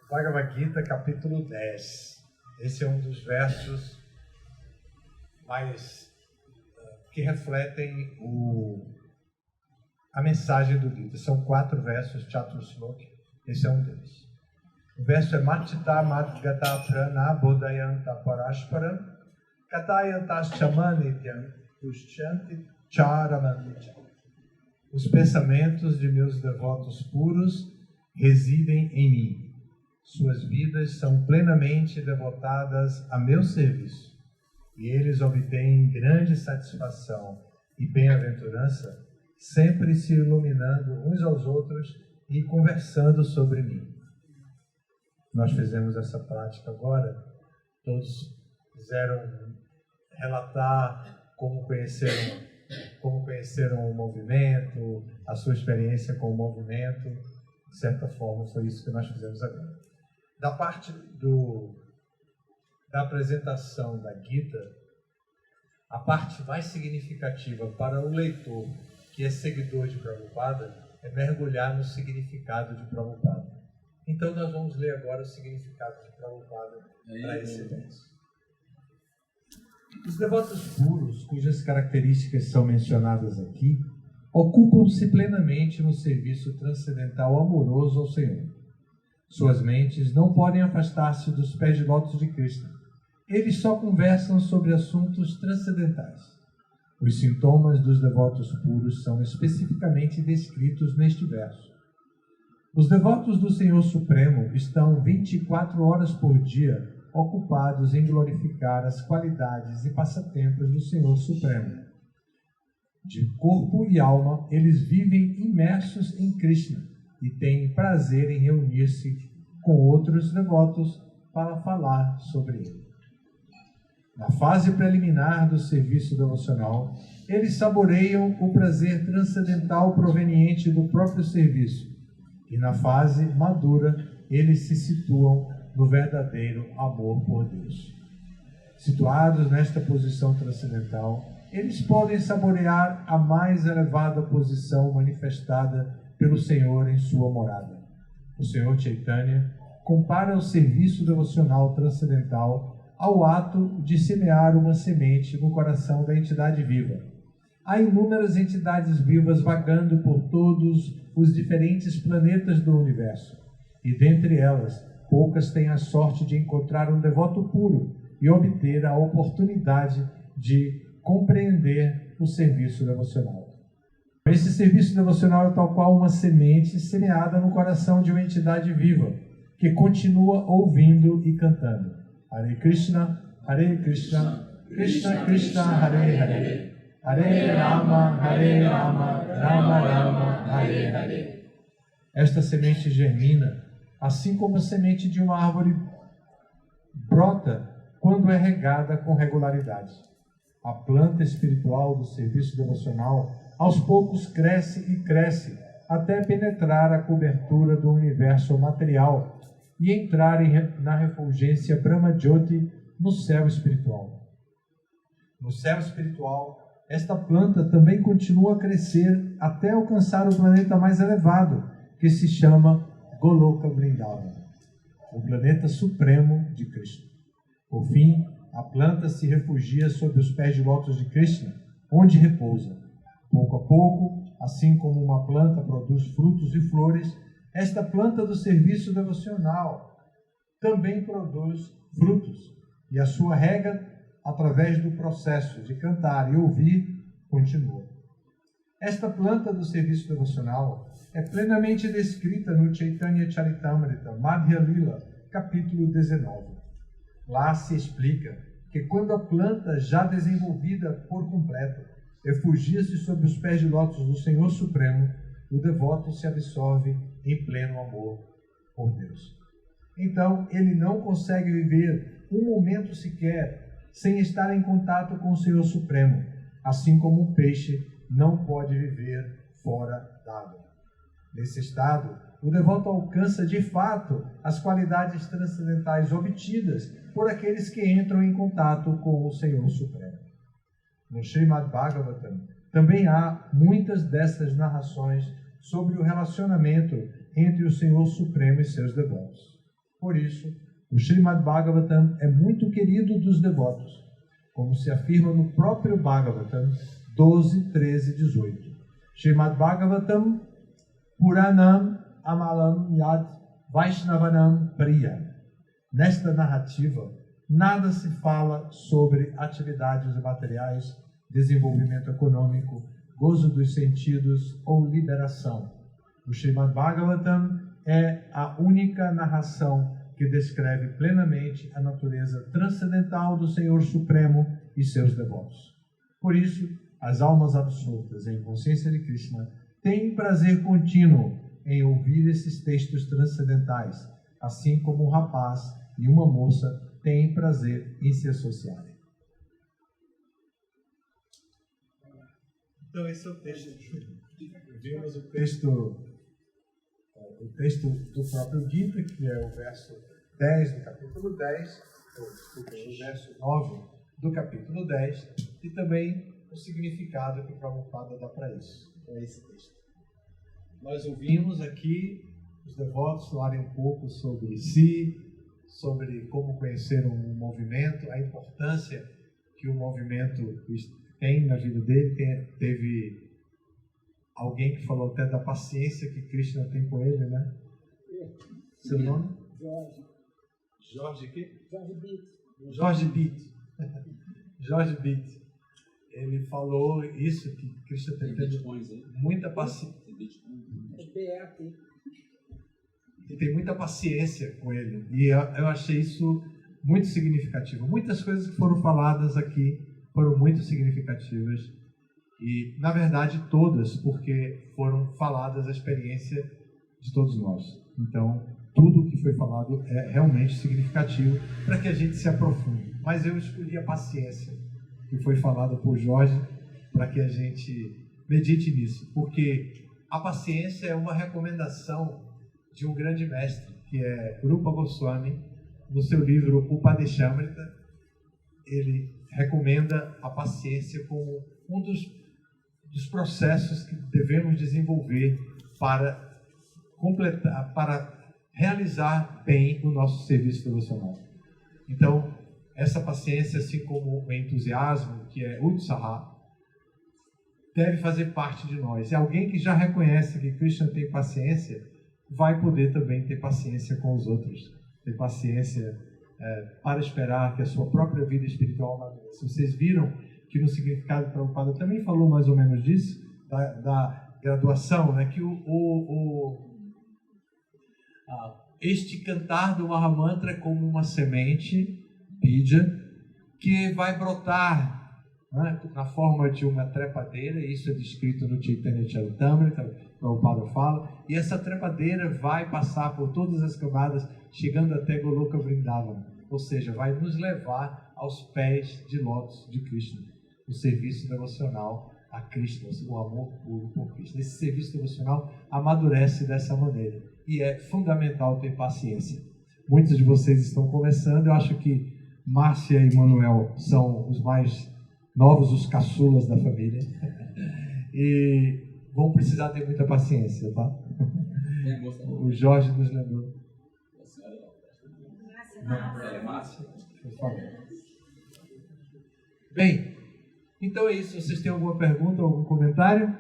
Bhagavad Gita, capítulo 10. Esse é um dos versos mais que refletem a mensagem do Gita. São 4 versos, Chaturslok, esse é um deles. O verso é Matchita Matgata Prana Bodhayanta Parashparam Katayantas Chamanityan Tushyanti Charamanitya. Os pensamentos de meus devotos puros residem em mim. Suas vidas são plenamente devotadas a meu serviço, e eles obtêm grande satisfação e bem-aventurança, sempre se iluminando uns aos outros e conversando sobre mim. Nós fizemos essa prática agora, todos quiseram relatar como conheceram o movimento, a sua experiência com o movimento. De certa forma, foi isso que nós fizemos agora. Da parte da apresentação da Gita, a parte mais significativa para o leitor que é seguidor de Prabhupada é mergulhar no significado de Prabhupada. Então nós vamos ler agora o significado de Prabhupada para esse verso. Os devotos puros, cujas características são mencionadas aqui, ocupam-se plenamente no serviço transcendental amoroso ao Senhor. Suas mentes não podem afastar-se dos pés de lótus de Krishna. Eles só conversam sobre assuntos transcendentais. Os sintomas dos devotos puros são especificamente descritos neste verso. Os devotos do Senhor Supremo estão 24 horas por dia ocupados em glorificar as qualidades e passatempos do Senhor Supremo. De corpo e alma, eles vivem imersos em Krishna e têm prazer em reunir-se com outros devotos para falar sobre ele. Na fase preliminar do serviço devocional, eles saboreiam o prazer transcendental proveniente do próprio serviço, e na fase madura, eles se situam no verdadeiro amor por Deus. Situados nesta posição transcendental, eles podem saborear a mais elevada posição manifestada pelo Senhor em sua morada. O Senhor Chaitanya compara o serviço devocional transcendental ao ato de semear uma semente no coração da entidade viva. Há inúmeras entidades vivas vagando por todos os diferentes planetas do universo, e dentre elas, poucas têm a sorte de encontrar um devoto puro e obter a oportunidade de compreender o serviço devocional. Esse serviço devocional é tal qual uma semente semeada no coração de uma entidade viva, que continua ouvindo e cantando. Hare Krishna, Krishna Krishna, Hare Hare, Hare Rama, Rama Rama, Hare Hare. Esta semente germina, assim como a semente de uma árvore brota quando é regada com regularidade. A planta espiritual do serviço devocional aos poucos cresce e cresce até penetrar a cobertura do universo material e entrar na refulgência Brahma Jyoti no céu espiritual. No céu espiritual, esta planta também continua a crescer até alcançar o planeta mais elevado, que se chama Goloka Vrindavan, o planeta supremo de Krishna. Por fim, a planta se refugia sob os pés de lótus de Krishna, onde repousa. Pouco a pouco, assim como uma planta produz frutos e flores, esta planta do serviço devocional também produz frutos, e a sua rega, através do processo de cantar e ouvir, continua. Esta planta do serviço devocional é plenamente descrita no Chaitanya Charitamrita, Madhya Lila, capítulo 19. Lá se explica que quando a planta, já desenvolvida por completo, refugia-se sob os pés de lótus do Senhor Supremo, o devoto se absorve em pleno amor por Deus. Então, ele não consegue viver um momento sequer sem estar em contato com o Senhor Supremo, assim como um peixe não pode viver fora d'água. Nesse estado, o devoto alcança de fato as qualidades transcendentais obtidas por aqueles que entram em contato com o Senhor Supremo. No Srimad Bhagavatam também há muitas dessas narrações sobre o relacionamento entre o Senhor Supremo e seus devotos. Por isso, o Srimad Bhagavatam é muito querido dos devotos, como se afirma no próprio Bhagavatam 12, 13 e 18. Srimad Bhagavatam Puranam Amalam Yad Vaishnavanam Priya. Nesta narrativa, nada se fala sobre atividades materiais, desenvolvimento econômico, gozo dos sentidos ou liberação. O Srimad Bhagavatam é a única narração que descreve plenamente a natureza transcendental do Senhor Supremo e seus devotos. Por isso, as almas absortas em consciência de Krishna têm prazer contínuo em ouvir esses textos transcendentais, assim como um rapaz e uma moça têm prazer em se associarem. Então, esse é o texto. Vimos o texto do próprio Gita, que é o verso 10 do capítulo 10, o verso 9 do capítulo 10, e também o significado que Prabhupada dá para isso, para esse texto. Nós ouvimos aqui os devotos falarem um pouco sobre si, sobre como conhecer um movimento, a importância que o movimento tem na vida dele. Teve alguém que falou até da paciência que Krishna tem com ele, né? Seu nome? Jorge. Jorge quê? Jorge Bitt. Jorge Bitt. Jorge Bitt. Ele falou isso, que Krishna tem muita paciência. E tem muita paciência com ele. E eu achei isso muito significativo. Muitas coisas que foram faladas aqui foram muito significativas. E, na verdade, todas, porque foram faladas a experiência de todos nós. Então, tudo que foi falado é realmente significativo para que a gente se aprofunde. Mas eu escolhi a paciência que foi falada por Jorge para que a gente medite nisso. Porque a paciência é uma recomendação de um grande mestre, que é Rupa Goswami, no seu livro Upadeshamrita. Ele recomenda a paciência como um dos processos que devemos desenvolver para completar, para realizar bem o nosso serviço devocional. Então, essa paciência, assim como o entusiasmo, que é Utsaha, deve fazer parte de nós. E alguém que já reconhece que Krishna tem paciência, vai poder também ter paciência com os outros. Ter paciência para esperar que a sua própria vida espiritual amadureça. Vocês viram que no significado Prabhupada também falou mais ou menos disso, da graduação, né? Que este cantar do Mahamantra é como uma semente, bija, que vai brotar, né, na forma de uma trepadeira. Isso é descrito no Chaitanya Charitamrita, Prabhupada fala, e essa trepadeira vai passar por todas as camadas, chegando até Goloka Vrindavan, ou seja, vai nos levar aos pés de lótus de Krishna, o serviço devocional a Krishna, o amor puro por Krishna. Esse serviço devocional amadurece dessa maneira, e é fundamental ter paciência. Muitos de vocês estão começando, eu acho que Márcia e Manuel são os mais novos, os caçulas da família, e vão precisar ter muita paciência, tá? O Jorge nos lembrou. Márcia. Bem, então é isso. Vocês têm alguma pergunta, algum comentário?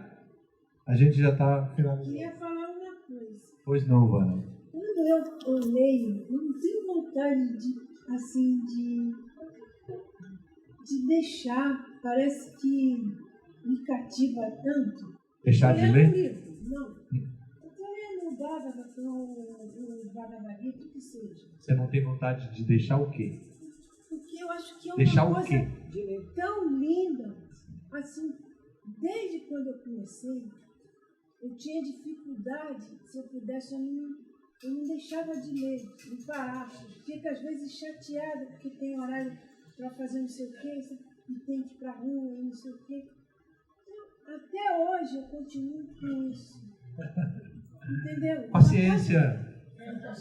A gente já está finalizando. Eu queria falar uma coisa. Pois não, Vana. Quando eu leio, eu não tenho vontade de deixar. Parece que me cativa tanto. Deixar de ler? Um livro, não. Eu estou lendo o Bhagavad Gita, o que seja. Você não tem vontade de deixar o quê? Porque eu acho que é deixar uma o quê? coisa tão linda. Assim, desde quando eu comecei, eu tinha dificuldade, se eu pudesse, eu não deixava de ler, não parava. Fico às vezes chateada, porque tem horário para fazer não sei o quê, e tem que ir para a rua, e não sei o quê. Até hoje eu continuo com isso. Entendeu? Paciência.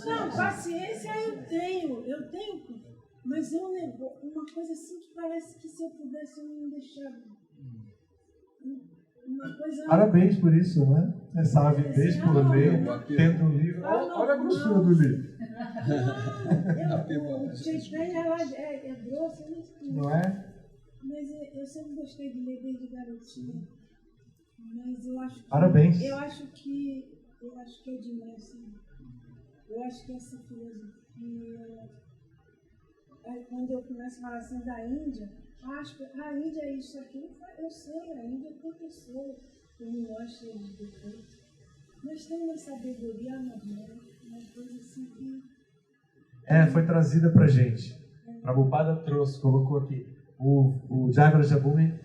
Não, paciência eu tenho, mas é uma coisa assim que parece que se eu pudesse eu não deixava. uma coisa... Parabéns por isso, né? Essa avidez por ler, tendo um livro. Olha a grossura do livro. O Chaitanya é grosso, não é? Mas eu sempre gostei de ler desde garotinha. Mas eu acho que... Parabéns. Eu acho que é demais, assim. Eu acho que essa filosofia... Quando eu começo a falar assim da Índia, a Índia é isso aqui. Eu sei, a Índia aconteceu, como nós temos defeitos. Mas tem uma sabedoria normal, uma coisa assim que... foi trazida pra gente. Prabhupada trouxe, colocou aqui. O Jai Jabumi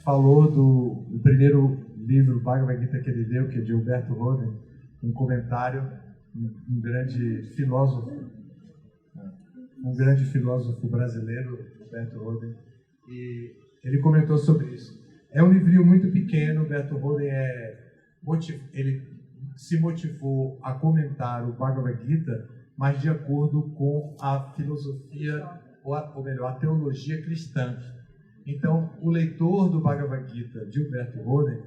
falou do primeiro livro Bhagavad Gita que ele deu, que é de Humberto Roden, um comentário, um grande filósofo brasileiro, Humberto Roden, e ele comentou sobre isso. É um livrinho muito pequeno. Humberto Roden ele se motivou a comentar o Bhagavad Gita, mas de acordo com a filosofia, ou melhor, a teologia cristã. Então, o leitor do Bhagavad Gita de Humberto Roden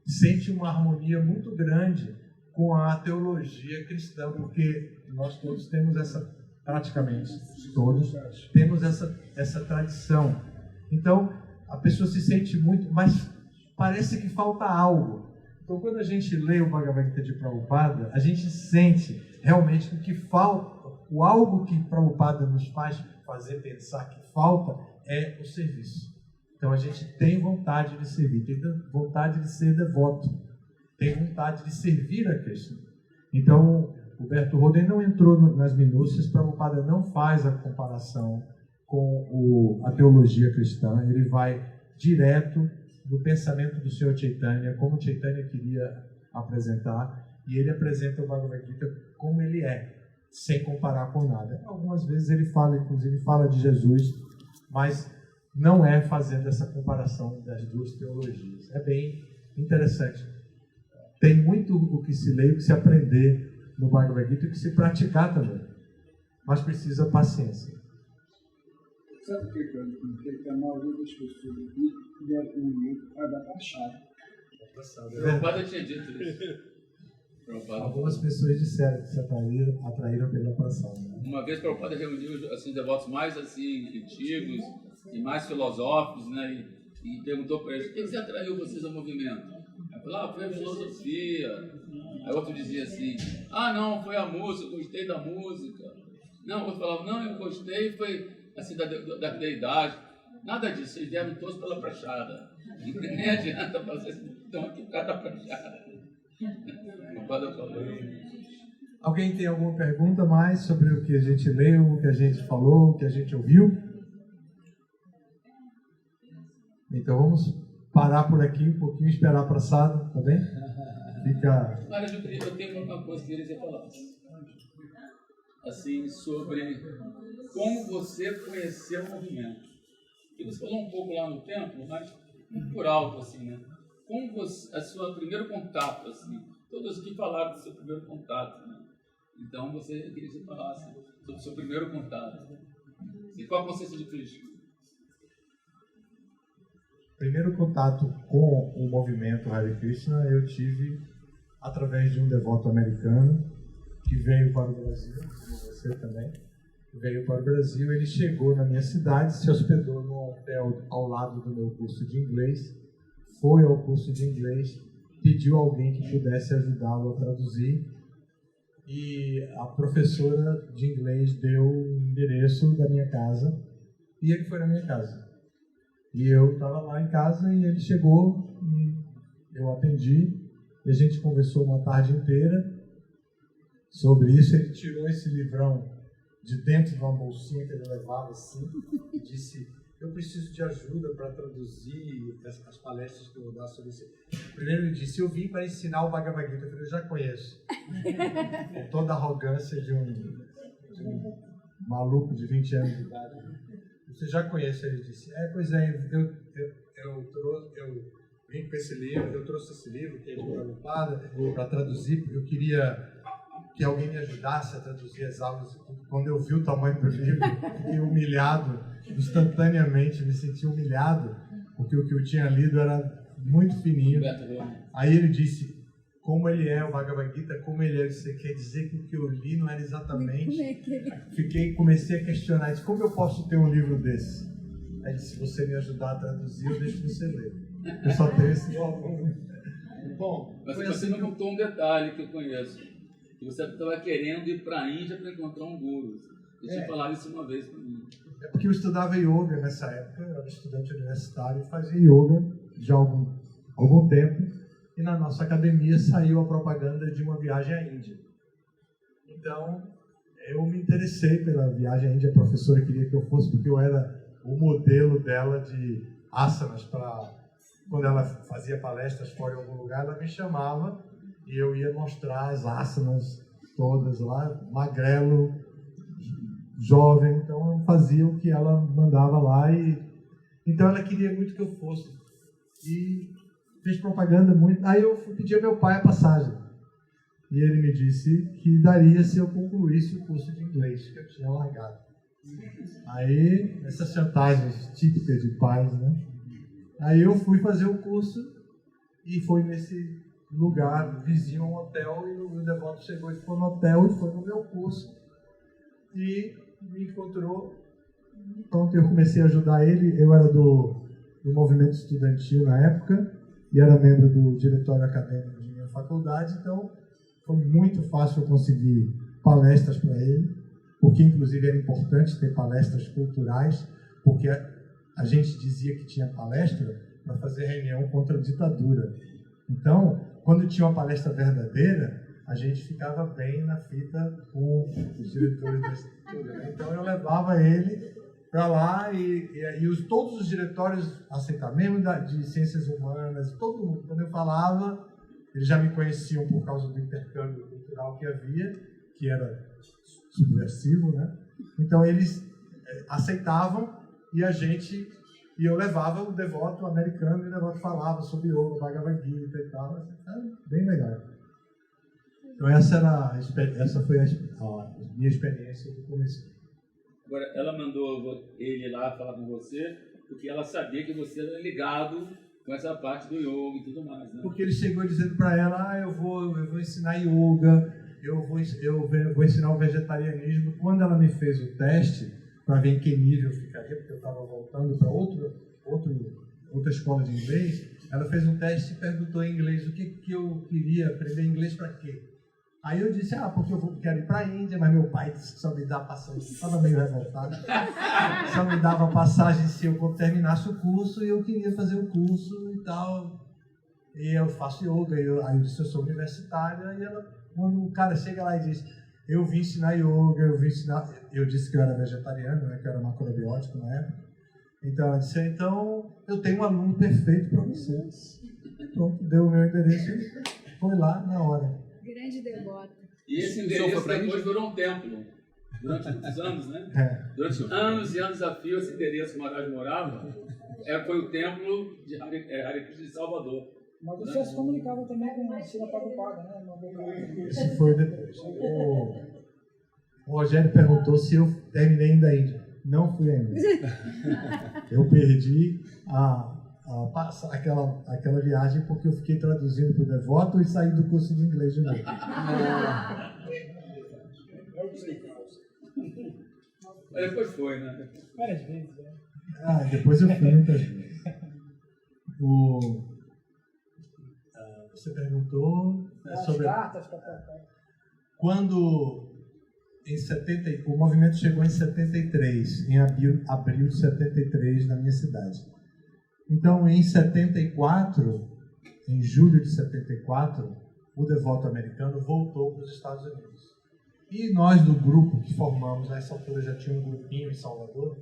sente uma harmonia muito grande com a teologia cristã, porque nós todos temos praticamente todos temos essa tradição. Então, a pessoa se sente muito, mas parece que falta algo. Então, quando a gente lê o Bhagavad Gita de Prabhupada, a gente sente realmente o que falta, o algo que Prabhupada nos faz fazer pensar que falta é o serviço. Então, a gente tem vontade de servir, tem vontade de ser devoto, tem vontade de servir a Krishna. Então, Humberto Roden não entrou nas minúcias. Prabhupada não faz a comparação com a teologia cristã, ele vai direto no pensamento do Senhor Chaitanya, como Chaitanya queria apresentar, e ele apresenta o Bhagavad Gita como ele é, sem comparar com nada. Algumas vezes ele fala, inclusive fala de Jesus, mas não é fazendo essa comparação das duas teologias. É bem interessante. Tem muito o que se lê, o que se aprender no Bhagavad Gita e o que se praticar também, mas precisa paciência. Sabe o que a maioria das pessoas aqui deram um momento para dar passada? Prabhupada tinha dito isso. Algumas pessoas disseram que se atraíram pela passada. Uma vez Prabhupada reuniu assim, devotos mais assim, antigos e mais filosóficos, né? E perguntou para eles: o que atraiu vocês ao movimento? Aí falou: foi a filosofia. Aí outro dizia assim: não, foi a música, eu gostei da música. Não, outro falava: não, eu gostei, foi assim, da deidade. Nada disso, eles vieram todos pela prachada. Nem adianta fazer, estão aqui por causa da prachada. Alguém tem alguma pergunta mais sobre o que a gente leu, o que a gente falou, o que a gente ouviu? Então vamos parar por aqui um pouquinho, esperar a passada, tá bem? Fica... Mas eu tenho uma coisa que eu queria falar. Assim, sobre como você conheceu o movimento. E você falou um pouco lá no templo, mas por alto, assim, né? Como você, seu primeiro contato, assim, todos aqui falaram do seu primeiro contato, né? Então, eu queria que você falasse sobre o seu primeiro contato. E qual a consciência de Krishna? Primeiro contato com o movimento Hare Krishna eu tive através de um devoto americano que veio para o Brasil, como você também, veio para o Brasil. Ele chegou na minha cidade, se hospedou num hotel ao lado do meu curso de inglês, foi ao curso de inglês, pediu alguém que pudesse ajudá-lo a traduzir, e a professora de inglês deu o endereço da minha casa, e ele foi na minha casa. E eu estava lá em casa e ele chegou, e eu atendi, e a gente conversou uma tarde inteira sobre isso. Ele tirou esse livrão de dentro de uma bolsinha que ele levava assim, e disse: eu preciso de ajuda para traduzir as palestras que eu vou dar sobre isso. Primeiro ele disse: eu vim para ensinar o Bhagavad Gita. Eu falei: eu já conheço. É toda a arrogância de um maluco de 20 anos de idade. Você já conhece? Ele disse: pois é, eu vim com esse livro, eu trouxe esse livro que é de Prabhupada para traduzir, porque eu queria que alguém me ajudasse a traduzir as aulas. Quando eu vi o tamanho do livro, fiquei humilhado, instantaneamente me senti humilhado, porque o que eu tinha lido era muito fininho. Humberto Ramos. Aí ele disse, como ele é o Bhagavad Gita, como ele é, você quer dizer que o que eu li não era exatamente... Como é que ele... Comecei a questionar, disse, como eu posso ter um livro desse? Aí ele disse, se você me ajudar a traduzir, eu deixo você ler. Eu só tenho esse volume. Bom, Mas foi você assim não contou um detalhe que eu conheço. Que você estava querendo ir para a Índia para encontrar um guru. Você tinha falado isso uma vez para mim. É porque eu estudava yoga nessa época, eu era estudante universitário e fazia yoga já há algum tempo. E na nossa academia saiu a propaganda de uma viagem à Índia. Então, eu me interessei pela viagem à Índia. A professora queria que eu fosse, porque eu era o modelo dela de asanas. Quando ela fazia palestras fora em algum lugar, ela me chamava e eu ia mostrar as asanas todas lá, magrelo, jovem. Então, eu fazia o que ela mandava lá. Então, ela queria muito que eu fosse. E fez propaganda muito. Aí eu pedi ao meu pai a passagem. E ele me disse que daria se eu concluísse o curso de inglês que eu tinha largado. Aí, essas chantagens típicas de pais, né? Aí eu fui fazer o curso e foi nesse lugar vizinho a um hotel, e o devoto chegou e ficou no hotel e foi no meu curso. E me encontrou. Então eu comecei a ajudar ele. Eu era do movimento estudantil na época e era membro do diretório acadêmico de minha faculdade, então foi muito fácil eu conseguir palestras para ele, porque inclusive era importante ter palestras culturais, porque a gente dizia que tinha palestra para fazer reunião contra a ditadura. Então, quando tinha uma palestra verdadeira, a gente ficava bem na fita com os diretores da estrutura. Então eu levava ele para lá todos os diretórios aceitavam, mesmo de ciências humanas, todo mundo. Quando eu falava, eles já me conheciam por causa do intercâmbio cultural que havia, que era subversivo, né? Então eles aceitavam e eu levava o devoto americano e o devoto falava sobre o Bhagavad Gita e tal, bem legal. Então essa foi a minha experiência do começo. Agora, ela mandou ele lá falar com você, porque ela sabia que você era ligado com essa parte do yoga e tudo mais, né? Porque ele chegou dizendo para ela, eu vou ensinar yoga, eu vou ensinar o vegetarianismo. Quando ela me fez o teste, para ver em que nível eu ficaria, porque eu estava voltando para outra escola de inglês, ela fez um teste e perguntou em inglês o que eu queria aprender inglês para quê. Aí eu disse, porque eu quero ir para a Índia, mas meu pai disse que só me dá passagem, estava meio revoltado, só me dava passagem se eu terminasse o curso, e eu queria fazer o curso e tal. E eu faço yoga, aí eu disse, eu sou universitária, e quando o cara chega lá e diz, eu vim ensinar yoga, eu disse que eu era vegetariano, né, que eu era macrobiótico na época. Então ela disse, então eu tenho um aluno perfeito para vocês. Pronto, deu o meu endereço e foi lá na hora. Grande devoto. E esse endereço depois virou um templo. Durante muitos anos, né? Durante anos e anos a fio, esse endereço que o Maharaj morava foi o templo de Hare Krishna de Salvador. Mas você se comunicava também com a Srila Prabhupada, né? Isso foi depois. O Rogério perguntou se eu terminei ainda a Índia. Não fui ainda. Eu perdi aquela viagem porque eu fiquei traduzindo para o devoto e saí do curso de inglês de novo. Mas depois foi, né? Várias vezes, né? Depois eu fui muitas vezes. Você perguntou sobre... Quando... o movimento chegou em 73, em abril de 73, na minha cidade. Então, em 74, em julho de 74, o devoto americano voltou para os Estados Unidos. E nós do grupo que formamos, nessa altura já tinha um grupinho em Salvador,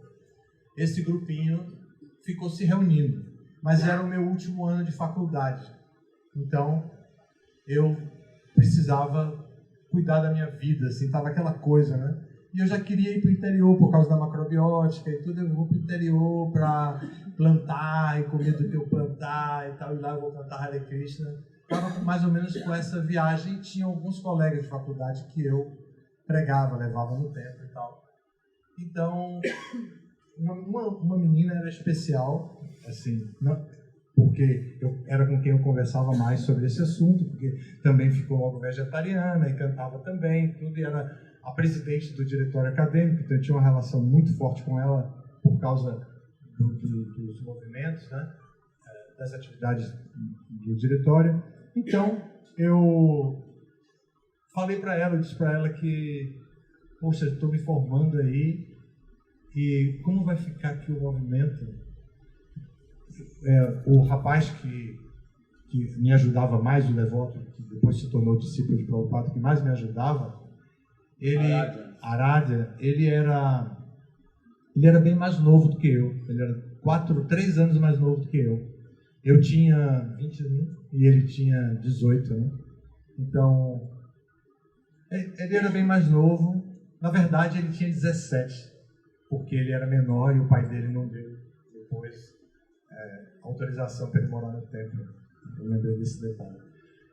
esse grupinho ficou se reunindo. Mas era o meu último ano de faculdade. Então, eu precisava cuidar da minha vida, assim, tava aquela coisa, né? E eu já queria ir para o interior por causa da macrobiótica e tudo. Eu vou para o interior para plantar e comer do que eu plantar e tal. E lá eu vou cantar Hare Krishna. Estava mais ou menos com essa viagem. Tinha alguns colegas de faculdade que eu pregava, levava no templo e tal. Então, uma menina era especial, assim, porque era com quem eu conversava mais sobre esse assunto, porque também ficou logo vegetariana e cantava também, tudo, e era a presidente do diretório acadêmico, então eu tinha uma relação muito forte com ela por causa dos movimentos, né, das atividades do diretório. Então, eu falei para ela, eu disse para ela que, poxa, estou me formando aí, e como vai ficar aqui o movimento? O rapaz que me ajudava mais, o devoto, que depois se tornou discípulo de Prabhupada, que mais me ajudava, Arádia, ele era bem mais novo do que eu. Ele era 3 anos mais novo do que eu. Eu tinha 21 e ele tinha 18, né? Então, ele era bem mais novo. Na verdade, ele tinha 17, porque ele era menor e o pai dele não deu depois autorização para ele morar no templo. Eu lembrei desse detalhe.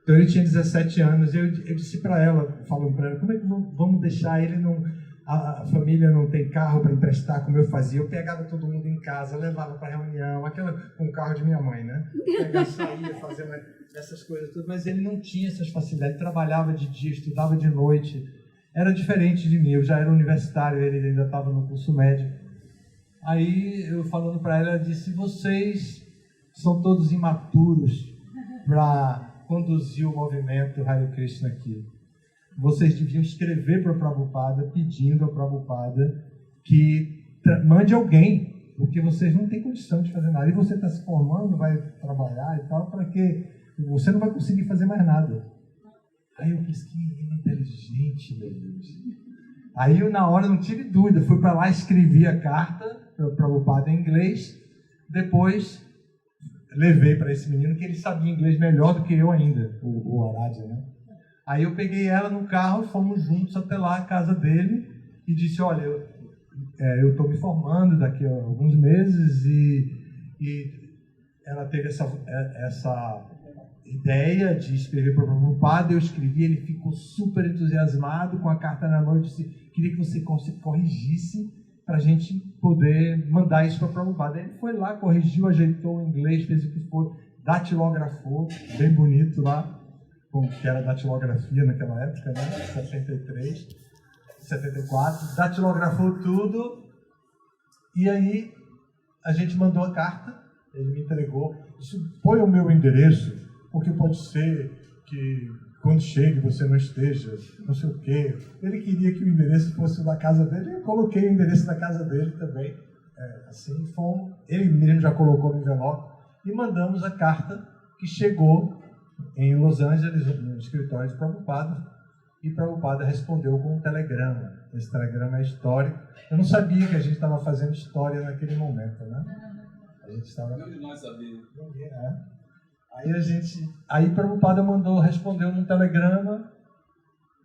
Então ele tinha 17 anos e eu disse para ela, falando para ela, como é que vamos deixar ele a família não tem carro para emprestar, como eu fazia. Eu pegava todo mundo em casa, levava para reunião, com o carro de minha mãe, né? Saía, fazendo essas coisas tudo, mas ele não tinha essas facilidades, trabalhava de dia, estudava de noite, era diferente de mim, eu já era universitário, ele ainda estava no curso médio. Aí, eu falando para ela disse, vocês são todos imaturos para conduzir o movimento Hare Krishna aqui. Vocês deviam escrever para o Prabhupada, pedindo ao Prabhupada que mande alguém, porque vocês não têm condição de fazer nada. E você está se formando, vai trabalhar e tal, para que você não vai conseguir fazer mais nada. Aí eu pensei, que inteligente, meu Deus. Aí eu, na hora, não tive dúvida, fui para lá, escrevi a carta para o Prabhupada em inglês, depois levei para esse menino, que ele sabia inglês melhor do que eu ainda, o Arádia, né? Aí eu peguei ela no carro, fomos juntos até lá, a casa dele, e disse, olha, eu estou me formando daqui a alguns meses, e ela teve essa ideia de escrever para o Prabhupada, eu escrevi, ele ficou super entusiasmado com a carta na mão, eu disse, queria que você corrigisse para a gente poder mandar isso para o Prabhupada. Ele foi lá, corrigiu, ajeitou o inglês, fez o que for, datilografou, bem bonito lá, que era datilografia naquela época, né? 73, 74, datilografou tudo, e aí a gente mandou a carta, ele me entregou, disse, põe o meu endereço, porque pode ser que quando chegue você não esteja, não sei o quê. Ele queria que o endereço fosse da casa dele, eu coloquei o endereço da casa dele também, assim, ele mesmo já colocou no envelope, e mandamos a carta que chegou em Los Angeles, no escritório de Prabhupada, e Prabhupada respondeu com um telegrama. Esse telegrama é histórico. Eu não sabia que a gente estava fazendo história naquele momento, né? A gente estava... Nenhum de nós sabia. Aí Prabhupada respondeu num telegrama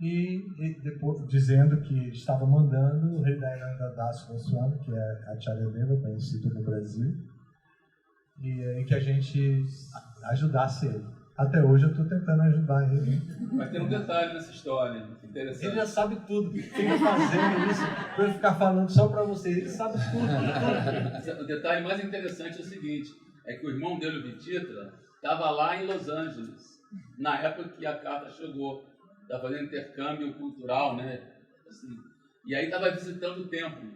e depois dizendo que estava mandando o Rei Dayananda Das Goswami, que é Acharya Deva, conhecido no Brasil, e que a gente ajudasse ele. Até hoje eu estou tentando ajudar ele. Mas tem um detalhe nessa história, interessante. Ele já sabe tudo. Fica fazendo isso para eu ficar falando só para você. Ele sabe tudo. O detalhe mais interessante é o seguinte, é que o irmão dele, o Vititra, estava lá em Los Angeles, na época que a carta chegou. Estava fazendo intercâmbio cultural, né? Assim, e aí estava visitando o templo,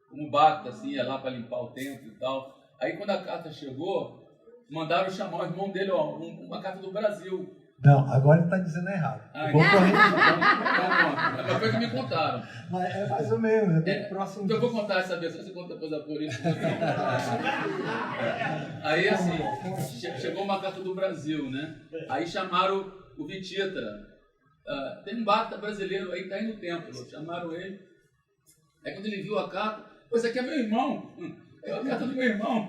como bata, assim, ia lá para limpar o templo e tal. Aí quando a carta chegou, mandaram chamar o irmão dele, uma carta do Brasil. Não, agora ele está dizendo errado. Vou corrigir. Mas foi que me contaram. Mas é mais ou menos, é bem próximo. Então eu vou contar essa versão, você conta depois a por isso. Aí assim, chegou uma carta do Brasil, né? Aí chamaram o Vititra. Tem um bata brasileiro aí que está aí no templo. Chamaram ele. Aí quando ele viu a carta, esse aqui é meu irmão. É a carta do meu irmão.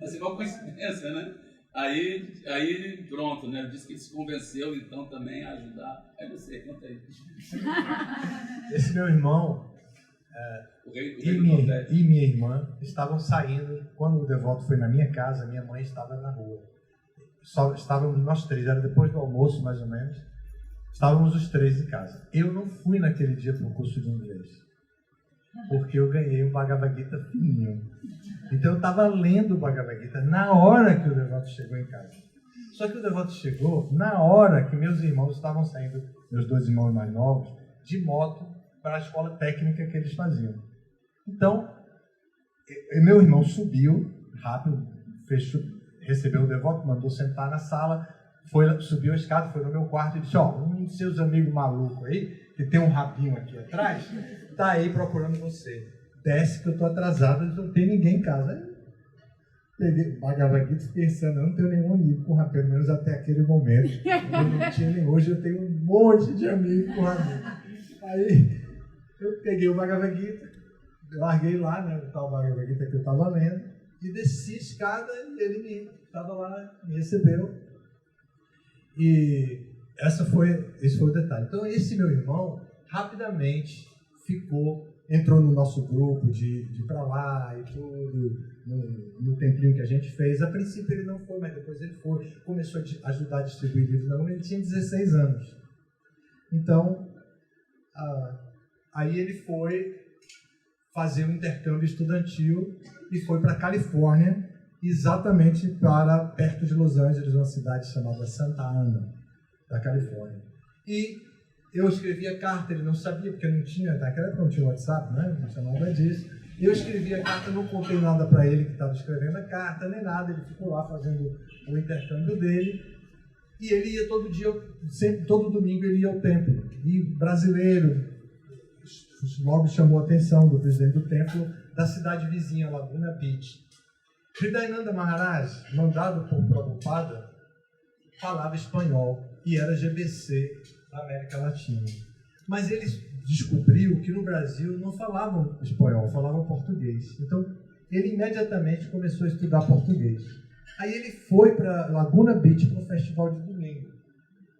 Assim, uma coincidência, né? Aí pronto, né? Disse que ele se convenceu, então, também a ajudar. Aí não sei, conta aí. Esse meu irmão e minha irmã estavam saindo, quando o devoto foi na minha casa, minha mãe estava na rua. Só estávamos nós três, era depois do almoço, mais ou menos. Estávamos os três em casa. Eu não fui naquele dia para o curso de inglês, porque eu ganhei um Bhagavad Gita fininho. Então eu estava lendo o Bhagavad Gita na hora que o devoto chegou em casa. Só que o devoto chegou na hora que meus irmãos estavam saindo, meus 2 irmãos mais novos, de moto para a escola técnica que eles faziam. Então, meu irmão subiu rápido, recebeu o devoto, mandou sentar na sala, subiu a escada, foi no meu quarto e disse: ó, um dos seus amigos malucos aí, que tem um rabinho aqui atrás, tá aí procurando você. Desce que eu tô atrasado, não tem ninguém em casa. Aí, peguei o Bhagavad Gita pensando, eu não tenho nenhum amigo com rabinho, pelo menos até aquele momento. Eu não tinha nem hoje, eu tenho um monte de amigos com rabinho. Aí eu peguei o Bhagavad Gita, larguei lá, né, o tal Bhagavad Gita que eu estava lendo, e desci a escada e ele estava lá, me recebeu. E esse foi o detalhe. Então esse meu irmão rapidamente entrou no nosso grupo de ir para lá e tudo, no templinho que a gente fez. A princípio ele não foi, mas depois ele foi, começou a ajudar a distribuir livros na mão. Ele tinha 16 anos. Então, aí ele foi fazer um intercâmbio estudantil e foi para a Califórnia, exatamente para perto de Los Angeles, uma cidade chamada Santa Ana, da Califórnia. E eu escrevia carta, ele não sabia, porque não tinha, naquela época não tinha WhatsApp, né? Não tinha nada disso. Eu escrevia carta, não contei nada para ele que estava escrevendo a carta, nem nada. Ele ficou lá fazendo o intercâmbio dele. E ele ia todo dia, todo domingo ele ia ao templo. E brasileiro, logo chamou a atenção do presidente do templo da cidade vizinha, Laguna Beach. Hridayananda Maharaj, mandado por Prabhupada, falava espanhol e era GBC da América Latina. Mas ele descobriu que no Brasil não falavam espanhol, falavam português. Então, ele imediatamente começou a estudar português. Aí ele foi para Laguna Beach para o festival de domingo.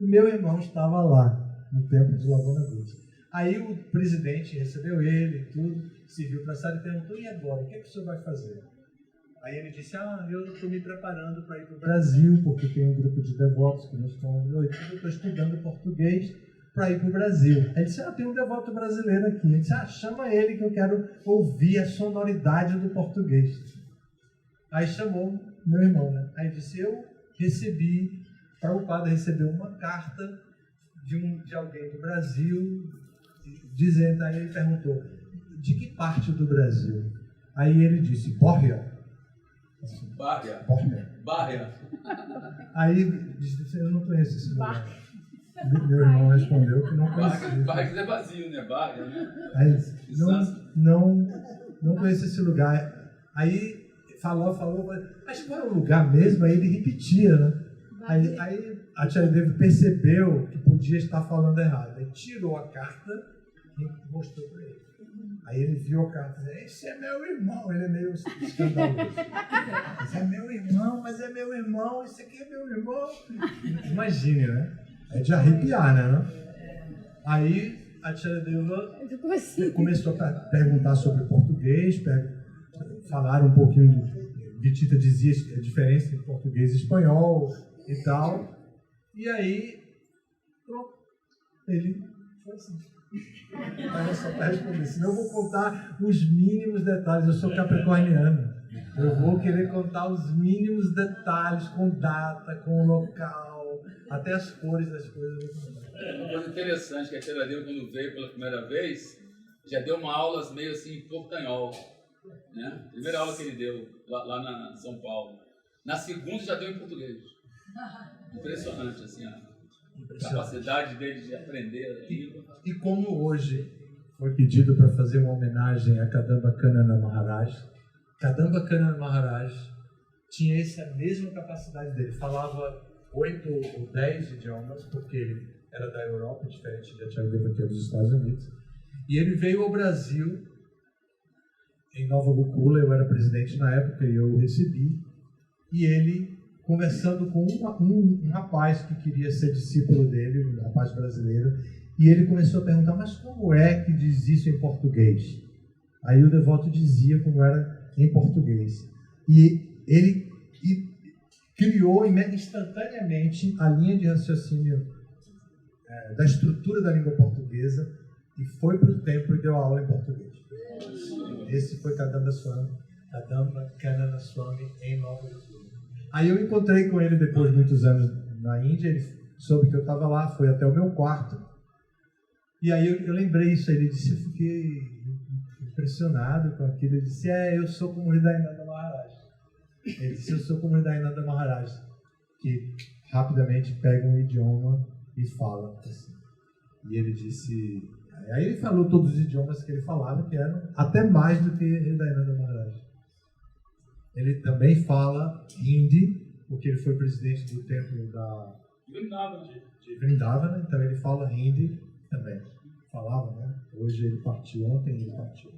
E meu irmão estava lá, no templo de Laguna Beach. Aí o presidente recebeu ele e tudo, se viu para a sala e perguntou: e agora, o que é que o senhor vai fazer? Aí ele disse: eu estou me preparando para ir para o Brasil, porque tem um grupo de devotos que nos convidou e tudo, eu estou estudando português para ir para o Brasil. Aí ele disse: tem um devoto brasileiro aqui. Ele disse: chama ele que eu quero ouvir a sonoridade do português. Aí chamou meu irmão, né? Aí disse: eu recebi, Prabhupada recebeu uma carta de alguém do Brasil, dizendo, aí ele perguntou: de que parte do Brasil? Aí ele disse: Bórria. Bárria. Aí disse: eu não conheço esse lugar. Meu irmão respondeu que não conhecia. Bárria é vazio, né? Bárria, né? Aí não conheço esse lugar. Aí falou, mas qual é o lugar mesmo? Aí ele repetia, né? Aí a Tia Devi percebeu que podia estar falando errado. Aí tirou a carta e mostrou para ele. Aí ele viu a carta e disse: esse é meu irmão. Ele é meio escandaloso. Esse é meu irmão, mas é meu irmão, esse aqui é meu irmão. Imagine, né? É de arrepiar, né? Aí a Tia Deva começou a perguntar sobre português, falaram um pouquinho Vitita dizia a diferença entre português e espanhol e tal. E aí, pronto, ele foi assim. Era só para responder, senão eu vou contar os mínimos detalhes. Eu sou capricorniano. Eu vou querer contar os mínimos detalhes, com data, com local, até as cores das coisas. Uma coisa interessante que a Tia Deva, quando veio pela primeira vez, já deu uma aula meio assim em portanhol, né? Primeira aula que ele deu lá na São Paulo. Na segunda já deu em português. Impressionante, assim, a capacidade dele de aprender a língua. E como hoje foi pedido para fazer uma homenagem a Kadamba Kanana Maharaj, Kadamba Kanana Maharaj tinha essa mesma capacidade dele. Falava 8 ou 10 idiomas, porque ele era da Europa, diferente da Tia Deva, que é dos Estados Unidos. E ele veio ao Brasil, em Nova Gokula. Eu era presidente na época e eu o recebi. E ele, conversando com um rapaz que queria ser discípulo dele, um rapaz brasileiro, e ele começou a perguntar: mas como é que diz isso em português? Aí o devoto dizia como era em português. E ele criou instantaneamente a linha de raciocínio da estrutura da língua portuguesa e foi para o templo e deu aula em português. Esse foi Kadamba Swami. Kadamba Kanana Swami em nome do Guru. Aí eu encontrei com ele depois de muitos anos na Índia, ele soube que eu estava lá, foi até o meu quarto. E aí eu lembrei isso, ele disse, eu fiquei impressionado com aquilo. Ele disse, eu sou como Hridayananda Maharaj. Ele disse, eu sou como Hridayananda Maharaj, que rapidamente pega um idioma e fala assim. E ele disse, aí ele falou todos os idiomas que ele falava, que eram até mais do que Hridayananda Maharaj. Ele também fala Hindi, porque ele foi presidente do templo de Vrindavana, então ele fala Hindi também. Falava, né? Hoje ele partiu, ontem ele partiu.